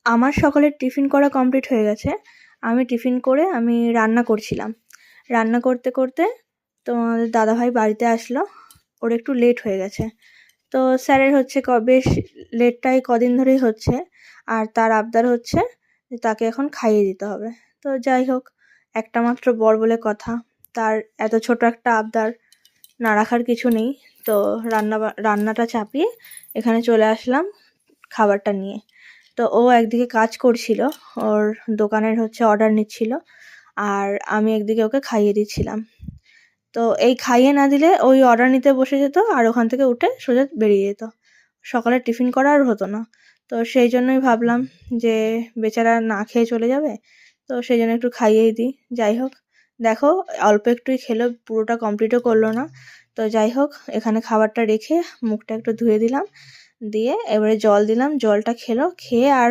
আমার সকালের টিফিন করা কমপ্লিট হয়ে গেছে। আমি টিফিন করে আমি রান্না করছিলাম। রান্না করতে করতে তোমাদের দাদাভাই বাড়িতে আসলো। ওর একটু লেট হয়ে গেছে। তো স্যারের হচ্ছে বেশ লেটটাই কদিন ধরেই হচ্ছে। আর তার আবদার হচ্ছে যে তাকে এখন খাইয়ে দিতে হবে। তো যাই হোক, একটা মাত্র বর বলে কথা। তার এত ছোট একটা আবদার না রাখার কিছু নেই। তো রান্নাটা চাপিয়ে এখানে চলে আসলাম খাবারটা নিয়ে। তো ও একদিকে কাজ করছিল, ওর দোকানের হচ্ছে অর্ডার নিচ্ছিল, আর আমি একদিকে ওকে খাইয়ে দিচ্ছিলাম। তো এই খাইয়ে না দিলে ওই অর্ডার নিতে বসে যেত আর ওখান থেকে উঠে সোজা বেরিয়ে যেত। সকালে টিফিন করা আর হতো না। তো সেই জন্যই ভাবলাম যে বেচারা না খেয়ে চলে যাবে, তো সেই জন্য একটু খাইয়েই দিই। যাই হোক, দেখো অল্প একটুই খেলো, পুরোটা কমপ্লিটও করলো না। তো যাই হোক, এখানে খাবারটা রেখে মুখটা একটু ধুয়ে দিলাম, দিয়ে এবারে জল দিলাম, জলটা খেলো, খেয়ে আর